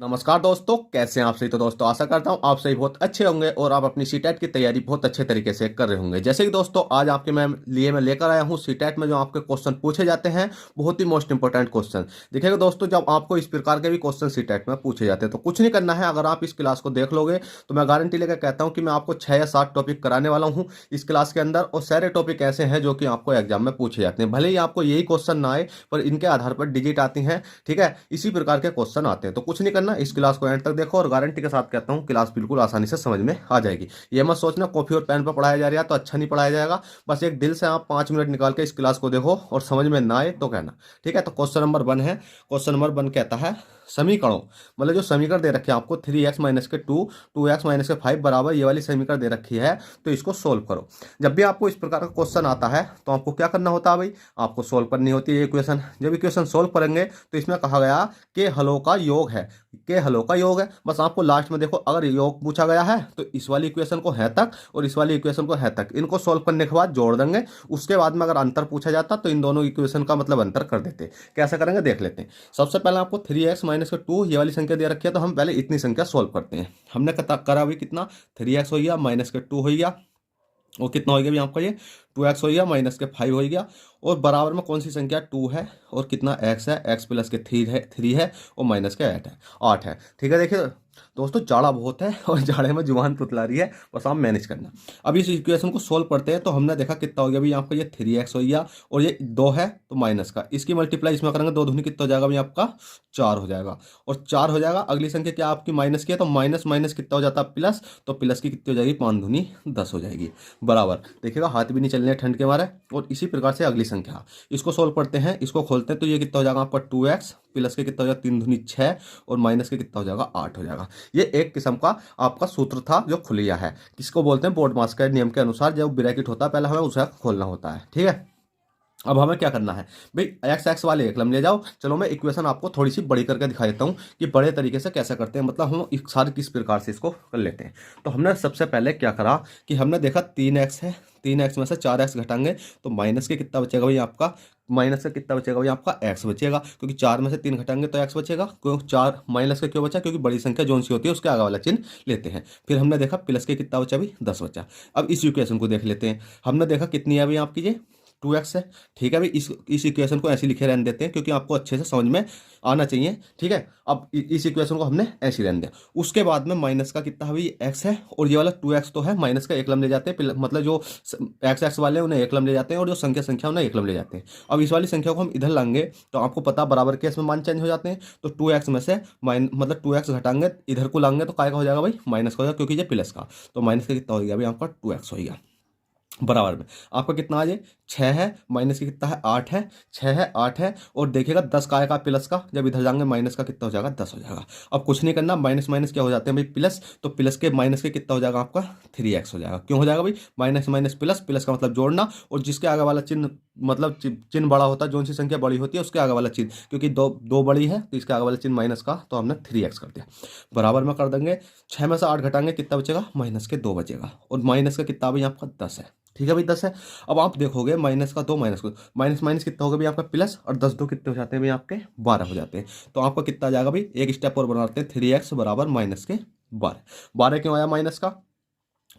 नमस्कार दोस्तों, कैसे हैं आप सही। तो दोस्तों आशा करता हूं आप सही बहुत अच्छे होंगे और आप अपनी सीटेट की तैयारी बहुत अच्छे तरीके से कर रहे होंगे। जैसे कि दोस्तों आज आपके मैं लेकर आया हूं सीटेट में जो आपके क्वेश्चन पूछे जाते हैं, बहुत ही मोस्ट इंपोर्टेंट क्वेश्चन। देखिएगा दोस्तों, जब आपको इस प्रकार के भी क्वेश्चन सीटेट में पूछे जाते हैं तो कुछ नहीं करना है। अगर आप इस क्लास को देख लोगे तो मैं गारंटी लेकर कहता हूँ कि मैं आपको 6 या 7 टॉपिक कराने वाला हूँ इस क्लास के अंदर, और सारे टॉपिक ऐसे हैं जो कि आपको एग्जाम में पूछे जाते हैं। भले ही आपको यही क्वेश्चन ना आए, पर इनके आधार पर डिजिट आती हैं, ठीक है। इसी प्रकार के क्वेश्चन आते हैं, तो कुछ नहीं करना, इस क्लास को एंड तक देखो और गारंटी के साथ कहता हूं क्लास बिल्कुल आसानी से समझ में आ जाएगी। ये मत सोचना कॉपी और पेन पर पढ़ाया जा रहा है तो अच्छा नहीं पढ़ाया जाएगा। बस एक दिल से आप 5 मिनट निकाल के इस क्लास को देखो और समझ में ना आए तो कहना, ठीक है। तो क्वेश्चन नंबर 1 है। क्वेश्चन नंबर 1 कहता है समीकरणों, मतलब जो समीकरण दे रखे हैं आपको 3x माइनस के 2, 2x माइनस के 5 बराबर ये वाली समीकरण दे रखी है, तो इसको सोल्व करो। जब भी आपको इस प्रकार का क्वेश्चन आता है तो आपको क्या करना होता है भाई, आपको सोल्व करनी होती है ये इक्वेशन। जब इक्वेशन सोल्व करेंगे तो इसमें कहा गया कि हलों का योग है, के हलों का योग है। बस आपको लास्ट में देखो, अगर योग पूछा गया है तो इस वाली इक्वेशन को है तक और इस वाली इक्वेशन को है तक, इनको सोल्व करने के बाद जोड़ देंगे। उसके बाद में अगर अंतर पूछा जाता तो इन दोनों इक्वेशन का मतलब अंतर कर देते। कैसे करेंगे देख लेते हैं। सबसे पहले आपको 3x माइनस के 2 ये वाली संख्या दे रखी है, तो हम पहले इतनी संख्या सोल्व करते हैं। हमने करा भी कितना, 3x हो गया माइनस के 2 हो गया, और कितना हो गया भी आपका ये 2x हो गया माइनस के 5 हो गया, और बराबर में कौन सी संख्या 2 है और कितना x है, x प्लस के 3 है और माइनस के 8 है। ठीक है। देखिए दोस्तों, जाड़ा बहुत है और जाड़े में जुबान तुतला रही है, बस आप मैनेज करना। अब इस इक्वेशन को सोल्व करते हैं तो हमने देखा कितना हो गया भी आपका ये 3x हो गया, और ये 2 है तो माइनस का, इसकी मल्टीप्लाई इसमें करेंगे 2 दूनी कितना हो जाएगा भी आपका 4 हो जाएगा, और 4 हो जाएगा। अगली संख्या क्या आपकी माइनस की है, तो माइनस माइनस कितना हो जाता है प्लस, तो प्लस की कितनी हो जाएगी 5 दूनी 10 हो जाएगी बराबर। देखिएगा हाथ भी नहीं चलने हैं ठंड के मारे। और इसी प्रकार से अगली संख्या, इसको सोल्व करते हैं, इसको खोलते हैं तो ये कितना हो जाएगा आपका 2x प्लस के कितना हो जाएगा 3 दूनी 6 और माइनस के कितना हो जाएगा 8 हो जाएगा। ये एक किस्म का आपका सूत्र था जो खुलिया है, किसको बोलते हैं बोर्ड मास के नियम के अनुसार जब ब्रैकेट होता है पहले हमें उसे खोलना होता है, ठीक है। अब हमें क्या करना है भाई, एक्स एक्स वाले एक ले जाओ। चलो मैं इक्वेशन आपको थोड़ी सी बड़ी करके दिखा देता हूँ कि बड़े तरीके से कैसे करते हैं, मतलब हम एक सारे किस प्रकार से इसको कर लेते हैं। तो हमने सबसे पहले क्या करा कि हमने देखा 3x है, 3x में से 4x घटाएंगे तो माइनस के कितना बचेगा भाई आपका, माइनस का कितना बचेगा भाई आपका x बचेगा, क्योंकि 4 में से 3 घटाएंगे तो x बचेगा। क्यों 4 माइनस का क्यों बचा, क्योंकि बड़ी संख्या जोन सी होती है उसके आगे वाला चिन्ह लेते हैं। फिर हमने देखा प्लस के कितना बचा भाई 10 बचा। अब इस इक्वेशन को देख लेते हैं। हमने देखा कितनी है भाई आपकी ये 2x है, ठीक है भाई। इस इक्वेशन को ऐसे लिखे रहने देते हैं क्योंकि आपको अच्छे से समझ में आना चाहिए, ठीक है। अब इस इक्वेशन को हमने ऐसे रहने दिया। उसके बाद में माइनस का कितना है भाई x है, और ये वाला 2x तो है, माइनस का एक ले जाते हैं, मतलब जो x वाले हैं उन्हें एक ले जाते हैं और जो संख्या उन्हें एक ले जाते हैं। अब इस वाली संख्या को हम इधर लाएंगे तो आपको पता बराबर के इसमें मान चेंज हो जाते हैं। तो 2x में से मतलब 2x घटाएंगे इधर को लाएंगे तो काय का हो जाएगा भाई माइनस का हो जाएगा, क्योंकि ये प्लस का, तो माइनस का कितना हो गया भाई आपका 2x हो गया बराबर में आपका कितना आ जाए 6 है, माइनस की कितना है 8 है, 6 है 8 है, और देखिएगा 10 का आएगा प्लस का, जब इधर जाएंगे माइनस का कितना हो जाएगा 10 हो जाएगा। अब कुछ नहीं करना, माइनस माइनस क्या हो जाते हैं भाई प्लस, तो प्लस के माइनस के कितना हो जाएगा आपका 3x हो जाएगा। क्यों हो जाएगा भाई, माइनस माइनस प्लस, प्लस का मतलब जोड़ना, और जिसके आगे वाला चिन्ह मतलब चिन्ह बड़ा होता है, जो सी संख्या बड़ी होती है उसके आगे वाला चिन्ह, क्योंकि दो बड़ी है तो इसके आगे वाला चिन्ह माइनस का, तो हमने 3x कर दिया बराबर में कर देंगे। 6 में से 8 घटाएंगे कितना बचेगा, माइनस के 2 बचेगा, और माइनस का कितना भाई आपका 10 है, ठीक है भाई 10 है। अब आप देखोगे माइनस का 2 माइनस को माइनस माइनस कितना होगा भाई आपका प्लस, और 10 2 कितने हो जाते हैं भाई आपके 12 हो जाते हैं। तो आपका कितना आ जाएगा भाई, एक स्टेप और बनाते हैं, 3x बराबर माइनस के 12। 12 क्यों आया माइनस का,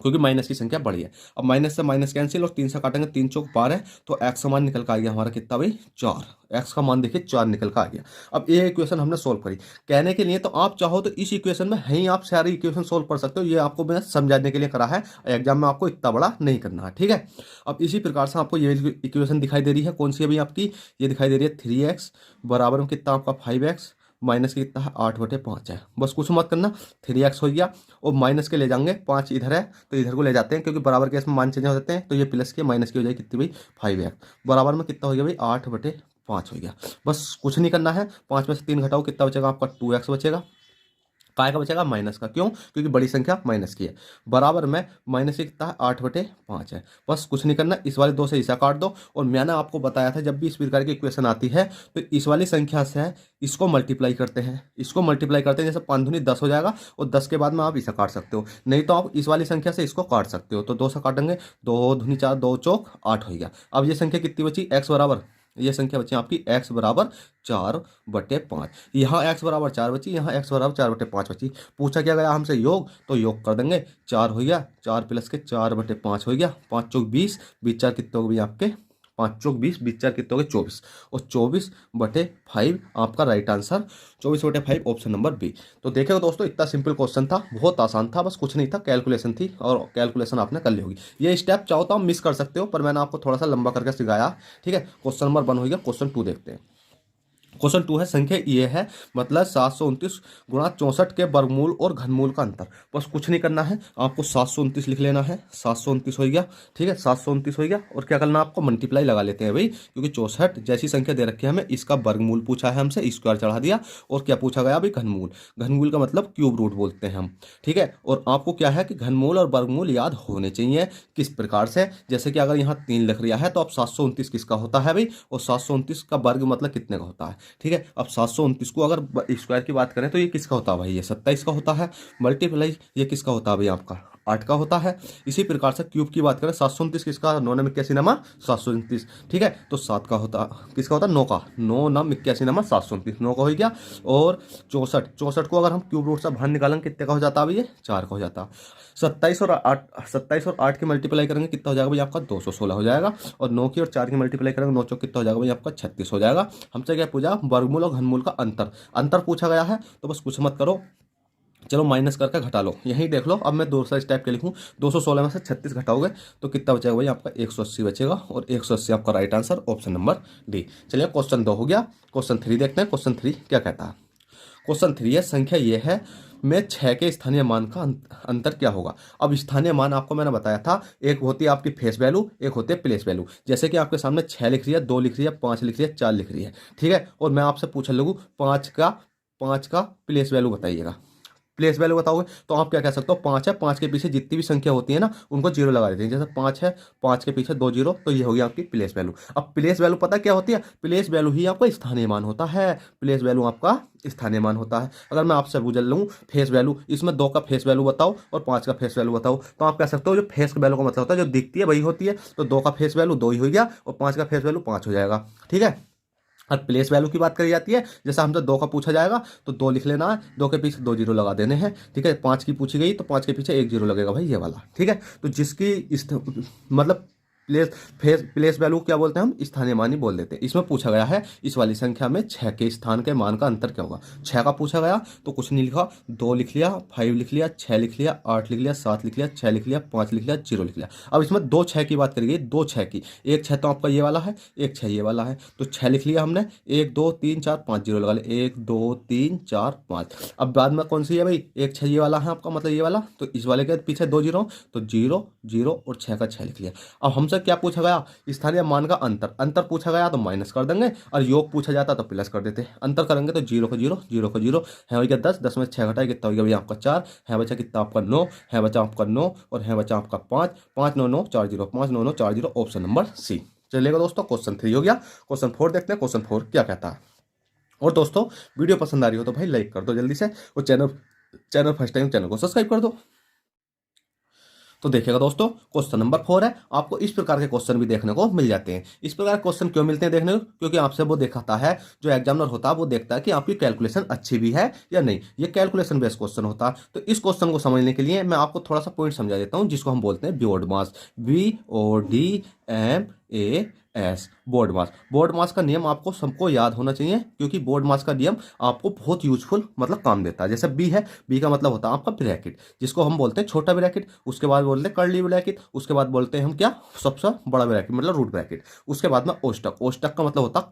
क्योंकि माइनस की संख्या बड़ी है। अब माइनस से माइनस कैंसिल और 3 से काटेंगे, 3 चौक 12, तो x का मान निकल का आ गया हमारा कितना भाई 4। x का मान देखिए 4 निकल का आ गया। अब ये इक्वेशन हमने सोल्व करी। कहने के लिए तो आप चाहो तो इस इक्वेशन में ही आप सारी इक्वेशन सोल्व कर सकते हो, ये आपको मैंने समझाने के लिए करा है, एग्जाम में आपको इतना बड़ा नहीं करना है, ठीक है। अब इसी प्रकार से आपको ये इक्वेशन दिखाई दे रही है, कौन सी है भाई आपकी, ये दिखाई दे रही है 3x बराबर में कितना आपका 5x, माइनस के कितना है 8/5 है। बस कुछ मत करना, 3x हो गया, और माइनस के ले जाएंगे 5 इधर है तो इधर को ले जाते हैं, क्योंकि बराबर के इसमें मान चेंज हो जाते हैं, तो ये प्लस के माइनस की हो जाएगी कितनी भाई 5x बराबर में कितना हो गया भाई 8/5 हो गया। बस कुछ नहीं करना है, 5 में से 3 घटाओ कितना बचेगा आपका 2x बचेगा, काय का बचेगा माइनस का, क्यों क्योंकि बड़ी संख्या माइनस की है, बराबर में माइनस कितना है 8/5 है। बस कुछ नहीं करना, इस वाले 2 से हिस्सा काट दो। और मैंने आपको बताया था जब भी इस प्रकार की इक्वेशन आती है तो इस वाली संख्या से इसको मल्टीप्लाई करते हैं, इसको मल्टीप्लाई करते हैं, जैसे 5 दूनी 10 हो जाएगा, और 10 के बाद में आप इसे काट सकते हो, नहीं तो आप इस वाली संख्या से इसको काट सकते हो। तो 2 से काटेंगे, 2 दूनी 4, 2 चौक 8 हो गया। अब ये संख्या कितनी बची, x बराबर ये संख्या बची आपकी x बराबर 4/5। यहाँ x बराबर 4 बची, यहाँ x बराबर 4/5 बची। पूछा क्या गया हमसे योग, तो योग कर देंगे। 4 हो गया, 4 प्लस के 4/5 हो गया, 5 चौक 20, 20 4 कितने हो गए आपके 5 चौक 20, 20 4 कितने हो गए 24, और 24/5 आपका right answer 24/5 option number B. तो देखो दोस्तों, इतना सिंपल क्वेश्चन था, बहुत आसान था, बस कुछ नहीं था, कैलकुलेशन थी और कैलकुलेशन आपने कर ली होगी। ये स्टेप चाहो तो आप मिस कर सकते हो, पर मैंने आपको थोड़ा सा लंबा करके सिखाया। ठीक है, क्वेश्चन नंबर 1 हो गया। क्वेश्चन 2 देखते हैं। क्वेश्चन 2 है, संख्या ये है, मतलब 729 गुणा 64 के वर्गमूल और घनमूल का अंतर। बस कुछ नहीं करना है, आपको 729 लिख लेना है। 729 हो गया, ठीक है, 729 हो गया। और क्या करना है आपको, मल्टीप्लाई लगा लेते हैं भाई, क्योंकि 64 जैसी संख्या दे रखी है हमें, इसका वर्गमूल पूछा है हमसे, स्क्वायर चढ़ा दिया। और क्या पूछा गया भाई, घनमूल। घनमूल का मतलब क्यूब रूट बोलते हैं हम। ठीक है, और आपको क्या है कि घनमूल और वर्गमूल याद होने चाहिए। किस प्रकार से, जैसे कि अगर यहाँ 3 लिख लिया है तो अब 729 किसका होता है भाई, और 729 का वर्ग मतलब कितने का होता है। ठीक है, अब 729 को अगर स्क्वायर की बात करें तो ये किसका होता है भाई, ये 27 का होता है। मल्टीप्लाई ये किसका होता है भाई, आपका 8 का होता है। इसी प्रकार से क्यूब की बात करें, 729 किसका, 9 9 81 नमा 729। ठीक है, तो 7 का होता, किसका होता है, 9 का, 9 9 81 नमा 729, 9 का हो गया। और 64 को अगर हम क्यूब रूट से बाहर निकालेंगे कितने का हो जाता है भाई, ये 4 का हो जाता। 27 और 8 की मल्टीप्लाई करेंगे कितना हो जाएगा भाई आपका, 216 हो जाएगा। और 9 की और 4 की मल्टीप्लाई करेंगे 9 चौक कितना हो जाएगा भाई आपका, 36 हो जाएगा। हमसे क्या पूछा, वर्गमूल और घनमूल का अंतर पूछा गया है, तो बस कुछ मत करो, चलो माइनस करके घटा लो, यहीं देख लो। अब मैं दूसरा स्टेप के लिखूं, 216 में से 36 घटाओगे तो कितना बचेगा भाई आपका, 180 बचेगा। और 180 आपका right answer option number D. चलिए क्वेश्चन 2 हो गया। क्वेश्चन 3 देखते हैं। क्वेश्चन 3 क्या कहता है। क्वेश्चन 3 है, संख्या ये है, में 6 के स्थानीय मान का अंतर क्या होगा। अब स्थानीय मान आपको मैंने बताया था, एक होती है आपकी फेस वैल्यू, एक होती है प्लेस वैल्यू। जैसे कि आपके सामने 6 लिख रही है, 2 लिख रही है, 5 लिख रही है, 4 लिख रही है। ठीक है, और मैं आपसे पूछ लगूँ 5 का प्लेस वैल्यू बताइएगा। प्लेस वैल्यू बताओगे तो आप क्या कह सकते हो, 5 है, 5 के पीछे जितनी भी संख्या होती है ना उनको जीरो लगा देते हैं। जैसे 5 है, 5 के पीछे 2 जीरो, तो ये हो गया आपकी प्लेस वैल्यू। अब प्लेस वैल्यू पता क्या होती है, प्लेस वैल्यू ही आपका स्थानीय मान होता है। प्लेस वैल्यू आपका स्थानीय मान होता है। अगर मैं आपसे पूछ लूँ फेस वैल्यू, इसमें 2 का फेस वैल्यू बताओ और 5 का फेस वैल्यू बताओ, तो आप कह सकते हो जो फेस वैल्यू का मतलब होता है जो दिखती है वही होती है। तो 2 का फेस वैल्यू 2 ही हो गया और 5 का फेस वैल्यू 5 हो जाएगा। ठीक है, और प्लेस वैल्यू की बात करी जाती है, जैसा हमसे 2 का पूछा जाएगा तो 2 लिख लेना है, 2 के पीछे 2 जीरो लगा देने हैं। ठीक है, 5 की पूछी गई तो 5 के पीछे 1 जीरो लगेगा भाई, ये वाला। ठीक है, तो जिसकी मतलब प्लेस वैल्यू क्या बोलते हैं हम, स्थानीय मान ही बोल देते हैं। इसमें पूछा गया है इस वाली संख्या में 6 के स्थान के मान का अंतर क्या होगा। 6 का पूछा गया तो कुछ नहीं लिखा, 2 लिख लिया, 5 लिख लिया, 6 लिख लिया, 8 लिख लिया, 7 लिख लिया, 6 लिख लिया, 5 लिख लिया, 0 लिख लिया। अब इसमें 2 6 की बात करेंगे, 2 6 की, एक 6 तो आपका ये वाला है, एक 6 ये वाला है, तो 6 लिख लिया हमने, 1 2 3 4 5 जीरो लगा ले, 1 2 3 4 5। अब बाद में कौन सी है भाई, एक 6 ये वाला है आपका, मतलब ये वाला, तो इस वाले के पीछे 2 जीरो, तो 0 0 और 6 का 6 लिख लिया। अब हमसे क्या पूछा गया, स्थानीय मान का अंतर पूछा गया तो माइनस कर देंगे, और योग पूछा जाता तो प्लस कर देते। अंतर करेंगे तो 0 को 0, 0 को 0 है हो गया 10, 10 में 6 घटाए कितना हो गया भैया आपका 4 है, बचा कितना आपका 9 है, बचा आपका 9 और है बचा आपका 5, 5 9 9 4 0, 5 9 9 4 0, ऑप्शन नंबर सी। चलिएगा दोस्तों, क्वेश्चन 3 हो गया। क्वेश्चन 4 देखते हैं, क्वेश्चन 4 क्या कहता है। और दोस्तों, वीडियो पसंद आ रही हो तो भाई लाइक कर दो जल्दी से, और चैनल फर्स्ट टाइम चैनल को सब्सक्राइब कर दो। तो देखिएगा दोस्तों, क्वेश्चन नंबर 4 है। आपको इस प्रकार के क्वेश्चन भी देखने को मिल जाते हैं। इस प्रकार क्वेश्चन क्यों मिलते हैं देखने को, क्योंकि आपसे वो दिखाता है, जो एग्जामिनर होता है वो देखता है कि आपकी कैलकुलेशन अच्छी भी है या नहीं। ये कैलकुलेशन बेस्ड क्वेश्चन होता है। तो इस क्वेश्चन को समझने के लिए मैं आपको थोड़ा सा पॉइंट समझा देता हूँ, जिसको हम बोलते हैं बोर्ड मास, BODMAS, बोर्ड मास। बोर्ड मास का नियम आपको सबको याद होना चाहिए, क्योंकि बोर्ड मास का नियम आपको बहुत यूजफुल मतलब काम देता है। जैसे बी है, बी का मतलब होता है आपका ब्रैकेट, जिसको हम बोलते हैं छोटा ब्रैकेट, उसके बाद बोलते हैं कर्ली ब्रैकेट, उसके बाद बोलते हैं हम क्या, सबसे बड़ा ब्रैकेट मतलब रूट ब्रैकेट। उसके बाद में ओस्टक, ओस्टक का मतलब होता है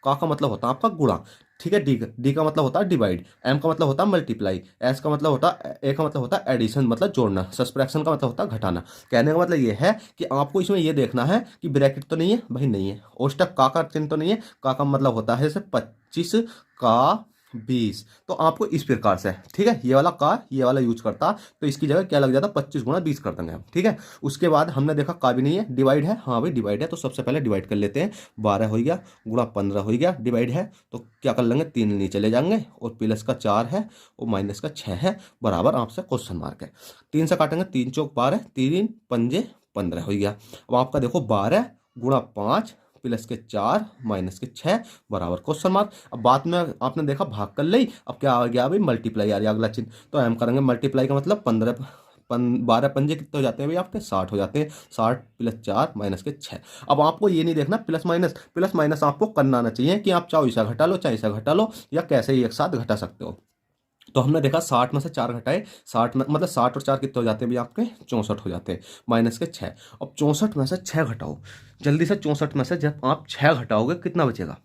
का मतलब होता है आपका गुणा। ठीक है, डी का मतलब होता है डिवाइड, एम का मतलब होता है मल्टीप्लाई, एस का मतलब होता है, ए का मतलब होता है एडिशन मतलब जोड़ना, सब्सट्रैक्शन का मतलब होता है घटाना। कहने का मतलब ये है कि आपको इसमें ये देखना है कि ब्रैकेट तो नहीं है भाई, नहीं है। ओस्टक का चिन्ह तो नहीं है, का मतलब होता है जैसे 25 का 20, तो आपको इस प्रकार से, ठीक है, ये वाला का ये वाला यूज करता, तो इसकी जगह क्या लग जाता, 25 गुणा 20 कर देंगे हम। ठीक है, उसके बाद हमने देखा का भी नहीं है, डिवाइड है, हाँ भाई डिवाइड है, तो सबसे पहले डिवाइड कर लेते हैं। 12 हो गया गुणा 15 हो गया, डिवाइड है तो क्या कर लेंगे, 3 नीचे ले जाएंगे, और प्लस का 4 है और माइनस का 6 है, बराबर आपसे क्वेश्चन मार्क है। 3 से काटेंगे, 3 चौक 12, 3 पंजे 15 हो गया। अब आपका देखो 12 गुणा 5 प्लस के 4 माइनस के 6 बराबर क्वेश्चन मार्क। अब बात में आपने देखा भाग कर ली, अब क्या आ गया भाई मल्टीप्लाई आ रही है अगला चिन्ह, तो हम करेंगे मल्टीप्लाई का मतलब 12 पंजे कितने हो जाते हैं भाई आपके 60 हो जाते हैं। 60 प्लस 4 माइनस के 6। अब आपको ये नहीं देखना प्लस माइनस आपको करना आना चाहिए कि आप चाहे इसे घटा लो चाहे इसे घटा लो या कैसे ही एक साथ घटा सकते हो। तो हमने देखा 60 में से 4 घटाए, 60 में मतलब 60 और 4 कितने हो जाते हैं भैया आपके 64 हो जाते हैं माइनस के 6। अब 64 में से 6 घटाओ जल्दी से। 64 में से जब आप 6 घटाओगे कितना बचेगा,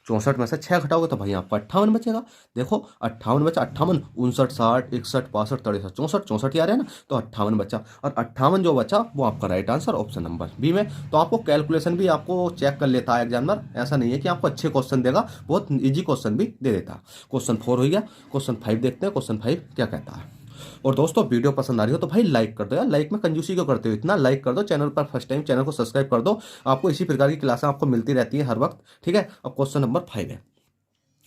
64 में से 6 घटाओगे तो भाई आपका 58 बचेगा। देखो 58 बचा, 58 59 60 61 62 63 64 64 ही आ रहा है ना, तो 58 बचा और 58 जो बचा वो आपका right answer option number B में। तो आपको कैलकुलेशन भी आपको चेक कर लेता है एग्जामिनर, ऐसा नहीं है कि आपको अच्छे क्वेश्चन देगा, बहुत ईजी क्वेश्चन भी दे देता है। क्वेश्चन 4 हो गया, क्वेश्चन 5 देखते हैं। क्वेश्चन 5 क्या कहता है। और दोस्तों वीडियो पसंद आ रही हो तो भाई लाइक कर दो यार, लाइक में कंजूसी क्यों करते हो, इतना लाइक कर दो। चैनल पर फर्स्ट टाइम चैनल को सब्सक्राइब कर दो, आपको इसी प्रकार की क्लासें आपको मिलती रहती हैं हर वक्त, ठीक है। अब क्वेश्चन नंबर 5 है।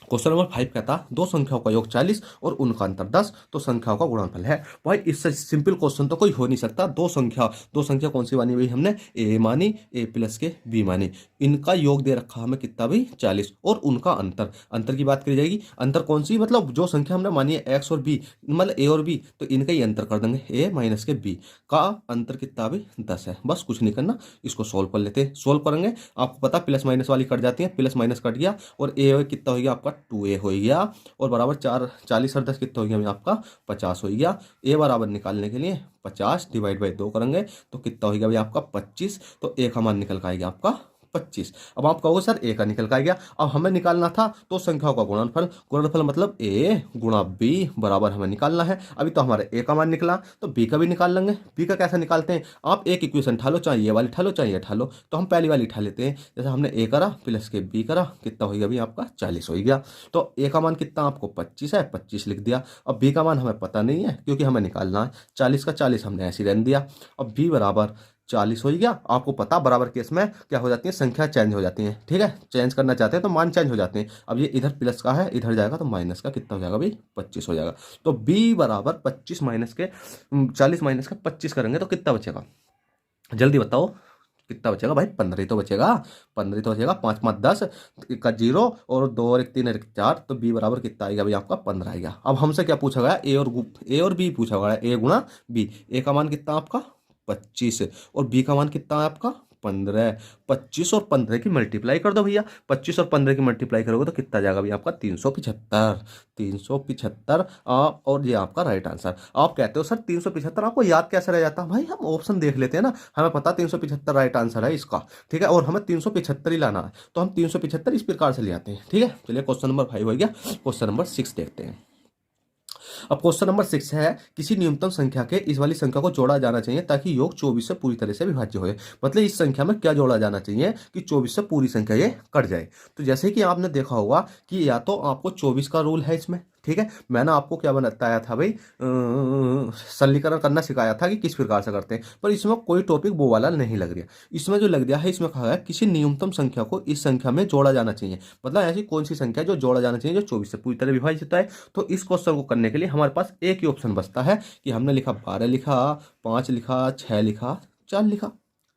क्वेश्चन नंबर 5 कहता है दो संख्याओं का योग 40 और उनका अंतर 10 तो संख्याओं का गुणनफल है। भाई इससे सिंपल क्वेश्चन तो कोई हो नहीं सकता। दो संख्या कौन सी मानी भाई हमने, ए मानी, ए प्लस के बी मानी, इनका योग दे रखा हमें कितना भाई 40 और उनका अंतर की बात करी जाएगी। अंतर कौन सी, मतलब जो संख्या हमने मानी है एक्स और बी, मतलब ए और बी, तो इनका ही अंतर कर देंगे, ए माइनस के बी का अंतर कितना भाई 10 है। बस कुछ नहीं करना, इसको सोल्व कर लेते हैं। सोल्व करेंगे आपको पता प्लस माइनस वाली कट जाती है, प्लस माइनस कट गया और ए कितना हो गया आपका 2a हो गया और बराबर 40 और 10 कितना हो गया आपका 50 हो गया। ए बराबर निकालने के लिए 50 डिवाइड बाई 2 करेंगे तो कितना हो गया भाई आपका 25, तो ए का मान निकल का आएगा आपका 25। अब आप कहोगे सर ए का निकल का गया, अब हमें निकालना था तो संख्याओं का गुणनफल मतलब ए गुणा बी बराबर हमें निकालना है। अभी तो हमारे ए का मान निकला तो बी का भी निकाल लेंगे। बी का कैसे निकालते हैं, आप एक इक्वेशन उठा लो, चाहे ये वाली उठा लो चाहे ये उठा लो, तो हम पहली वाली उठा लेते हैं। जैसे हमने ए करा प्लस के बी करा कितना हो गया अभी आपका 40 हो गया। तो ए का मान कितना आपको 25 है, 25 लिख दिया। अब बी का मान हमें पता नहीं है क्योंकि हमें निकालना है, 40 का 40 हमने ऐसे ही रहने दिया। अब बी बराबर 40 हो गया। आपको पता बराबर केस में क्या हो जाती है, संख्या चेंज हो जाती है, ठीक है। चेंज करना चाहते हैं तो मान चेंज हो जाते हैं। अब ये इधर प्लस का है इधर जाएगा तो माइनस का कितना हो जाएगा भाई 25 हो जाएगा। तो बी बराबर 25 माइनस के 40 माइनस का 25 करेंगे तो कितना बचेगा, जल्दी बताओ कितना बचेगा भाई 15 ही तो बचेगा। 15 तो बचेगा, 5 5 10 का 0 और 2 और 1 3 और 1 4, तो बी बराबर कितना आएगा भाई आपका 15 आएगा। अब हमसे क्या पूछा गया, ए और बी पूछा गया, ए गुणा बी। ए का मान कितना आपका 25 और बी का मान कितना है आपका 15। 25 और 15 की मल्टीप्लाई कर दो भैया, 25 और 15 की मल्टीप्लाई करोगे तो कितना जाएगा भैया आपका 375। 375 और ये आपका राइट आंसर। आप कहते हो सर 375 आपको याद कैसे रह जाता है, भाई हम ऑप्शन देख लेते हैं ना, हमें पता 375 राइट आंसर है इसका, ठीक है। और हमें 375 ही लाना है तो हम 375 इस प्रकार से ले आते हैं, ठीक है। चलिए क्वेश्चन नंबर 5 हो गया। क्वेश्चन नंबर 6 देखते हैं। अब क्वेश्चन नंबर 6 है किसी न्यूनतम संख्या के इस वाली संख्या को जोड़ा जाना चाहिए ताकि योग 24 से पूरी तरह से विभाज्य हो। मतलब इस संख्या में क्या जोड़ा जाना चाहिए कि 24 से पूरी संख्या ये कट जाए। तो जैसे कि आपने देखा होगा कि या तो आपको 24 का रूल है इसमें, ठीक है। मैंने आपको क्या बताया था भाई, सरलीकरण करना सिखाया था कि किस प्रकार से करते हैं, पर इसमें कोई टॉपिक वो वाला नहीं लग रहा। इसमें जो लग रहा है, इसमें कहा है किसी न्यूनतम संख्या को इस संख्या में जोड़ा जाना चाहिए। मतलब ऐसी कौन सी संख्या जो जोड़ा जाना चाहिए जो 24 से पूरी तरह विभाजित है। तो इस क्वेश्चन को करने के लिए हमारे पास एक ही ऑप्शन बचता है कि हमने लिखा 12 लिखा, 5 लिखा, 6 लिखा, 4 लिखा,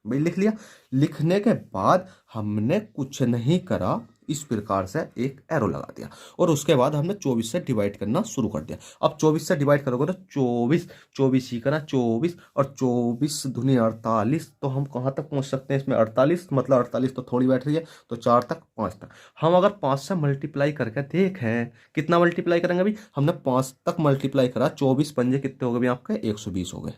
भाई लिख लिया। लिखने के बाद हमने कुछ नहीं करा, इस प्रकार से एक एरो लगा दिया और उसके बाद हमने 24 से डिवाइड करना शुरू कर दिया। अब 24 से डिवाइड करोगे तो 24 ही करना, 24 और 24 दूनी 48, तो हम कहाँ तक पहुँच सकते हैं इसमें 48, मतलब 48 तो थोड़ी बैठ रही है, तो 4 तक 5 तक। हम अगर 5 से मल्टीप्लाई करके देखें कितना मल्टीप्लाई करेंगे अभी, हमने 5 तक मल्टीप्लाई करा, 24 पंजे कितने हो गए आपके 120 हो गए,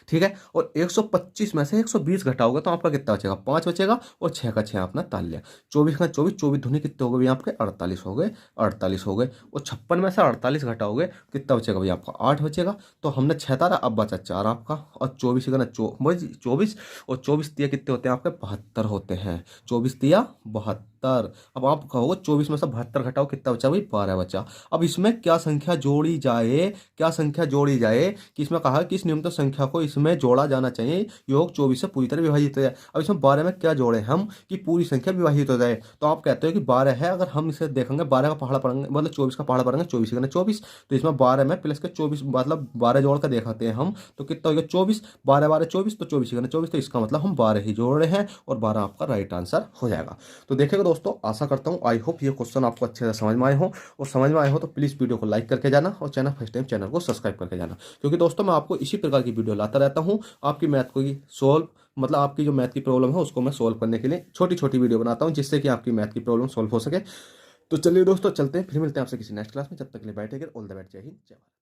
ठीक है। और 125 में से 120 घटाओगे तो आपका कितना बचेगा 5 बचेगा और 6 का 6 आपने ताल लिया। 24 का 24 धुनी कितने हो गए आपके 48 हो गए, 48 हो गए। और 56 में से 48 घटाओगे कितना बचेगा भाई आपका 8 बचेगा। तो हमने 6 तारा, अब बचा 4 आपका, और 24 का ना 24 और 24 तिया कितने होते हैं आपके 72 होते हैं। 24 तिया 72। अब आप कहोगे 24 में से 72 घटाओ कितना बचा भाई 12 बचा। अब इसमें क्या संख्या जोड़ी जाए, क्या संख्या जोड़ी जाए कि इसमें कहा कि इस न्यूनतम संख्या को इसमें इसमें जोड़ा जाना चाहिए योग 24 से पूरी तरह विभाजित हो जाए। अब इसमें 12 में क्या जोड़े हम कि पूरी संख्या विभाजित हो जाए। तो आप कहते हो कि 12 है, अगर हम इसे देखेंगे 12 का पहाड़ा पढ़ेंगे मतलब 24 का पहाड़ा पढ़ेंगे, 24 का 24, तो इसमें 12 में प्लस के 24 मतलब 12 जोड़ कर देखाते हैं हम, तो कितना हो गया 24, 12 12 24, तो 24 का 24, तो इसका मतलब हम 12 ही जोड़ रहे हैं और 12 आपका राइट आंसर हो जाएगा। तो देखिएगा दोस्तों, आशा करता हूँ आई होप ये क्वेश्चन आपको अच्छे से समझ में आए हो, और समझ में आए हो तो प्लीज़ वीडियो को लाइक करके जाना और चैनल फर्स्ट टाइम चैनल को सब्सक्राइब करके जाना, क्योंकि दोस्तों मैं आपको इसी प्रकार की वीडियो लाता रहता हूँ। आपकी मैथ को सोल्व मतलब आपकी जो मैथ की प्रॉब्लम है उसको मैं सोल्व करने के लिए छोटी छोटी वीडियो बनाता हूँ, जिससे कि आपकी मैथ की प्रॉब्लम सोल्व हो सके। तो चलिए दोस्तों चलते हैं, फिर मिलते हैं आपसे किसी नेक्स्ट क्लास में। जब तक के लिए बैठेगा, ऑल द बेस्ट, जय हिंद जय भारत।